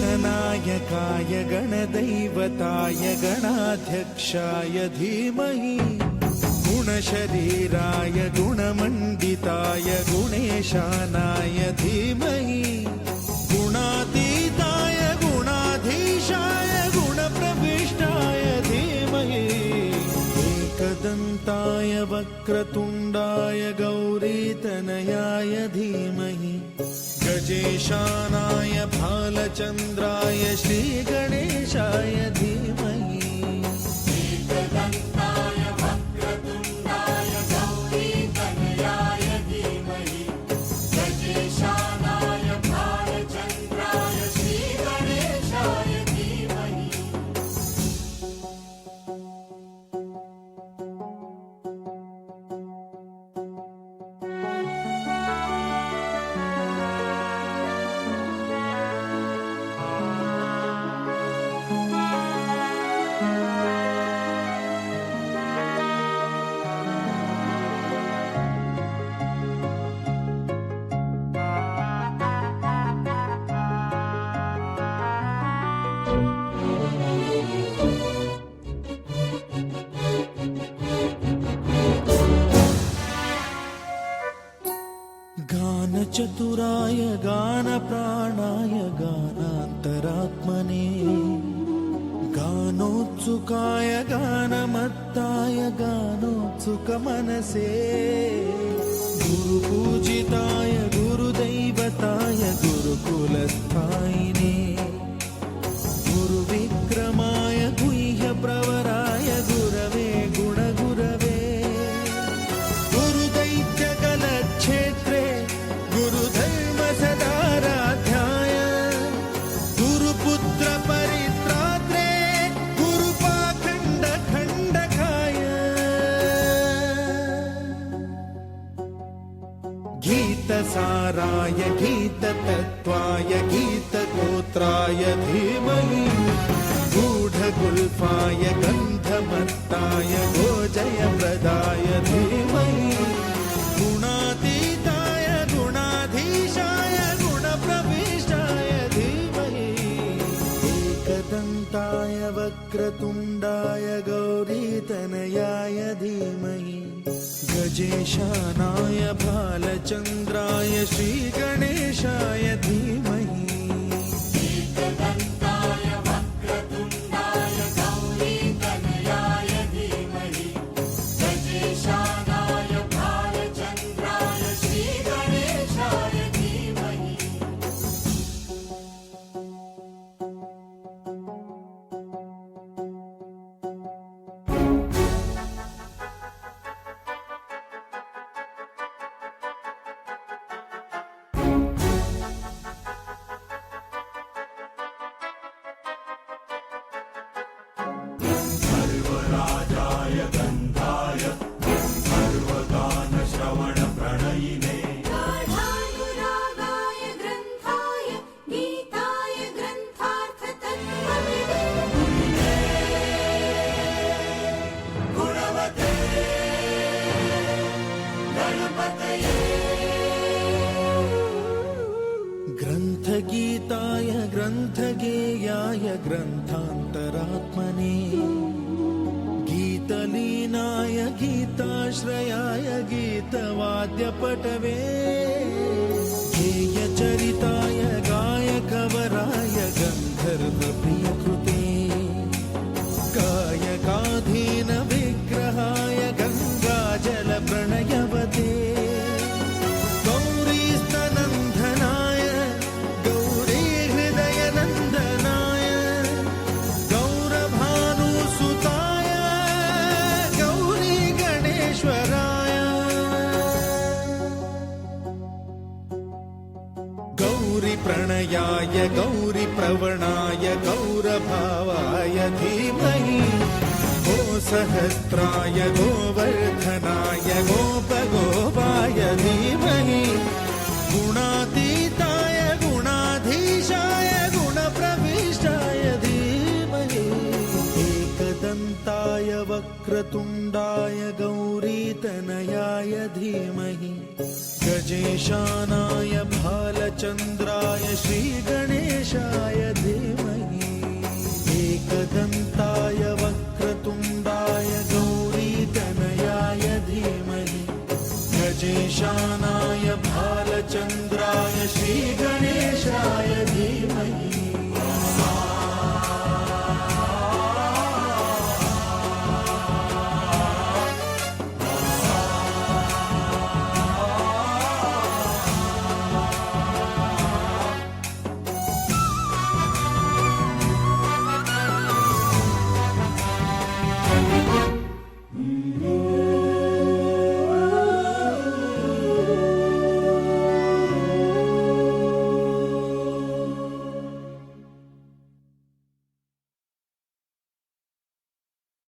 गणनायकाय गणदैवताय गणाध्यक्षाय धीमहि गुणशरीराय गुणमण्डिताय गुणेशानाय धीमहि गुणातीताय गुणाधीशाय गुणप्रविष्टाय धीमहि एकदन्ताय वक्रतुण्डाय गौरीतनयाय धीमहि गजेशानाय भालचन्द्राय श्रीगणेशाय धीमहि एकदन्ताय वक्रतुण्डाय गौरीतनयाय धीमहि गजेशानाय भालचन्द्राय श्रीगणेशाय धीमहि गानचतुराय गानप्राणाय गानान्तरात्मने गानोत्सुकाय गानमत्ताय गानोत्सुकमनसे गुरुपूजिताय गुरुदैवताय गुरुकुलस्थायिने गुरुविक्रमाय गुह्यप्रवराय गुरवे गुणगुरवे गुरुदैत्यकलक्षेत्रे गुरुधर्मसदाराध्याय गुरुपुत्रपरित्रात्रे गुरुपाखण्डखण्डकाय गीतसाराय गीततत्त्वाय गीतगोत्राय धीमहि गूढगुल्फाय गन्धमत्ताय गोजयप्रदाय धीमहि गुणातीताय गुणाधीशाय गुणप्रविष्टाय धीमहि एकदन्ताय वक्रतुण्डाय गौरीतनयाय धीमहि गजेशानाय भालचन्द्राय श्रीगणेशाय धीमहि एकदन्ताय वक्रतुण्डाय गौरीतनयाय धीमहि गजेशानाय भालचन्द्राय श्रीगणेशाय धीमहि सर्वराजाय गन्धाय सर्वगानश्रवणप्रणयिने गाढानुरागाय ग्रन्थाय गीताय ग्रन्थार्थतत्त्वविदे गुणवते गणपतये ग्रन्थगीताय ग्रन्थगेयाय ग्रन्थान्तरात्मने गीतलीनाय गीताश्रयाय गीतवाद्यपटवे गेयचरिताय गायकवराय गन्धर्वप्रियकृते गौरभावाय धीमहि गोसहस्राय गोवर्धनाय गोपगोपाय धीमहि गुणातीताय गुणाधीशाय गुणप्रविष्टाय धीमहि एकदन्ताय वक्रतुण्डाय गौरीतनयाय धीमहि गजेशानाय भालचन्द्राय श्रीगणेशाय धीमहि एकदन्ताय वक्रतुण्डाय गौरीतनयाय धीमहि गजेशानाय भालचन्द्राय श्रीगणेशाय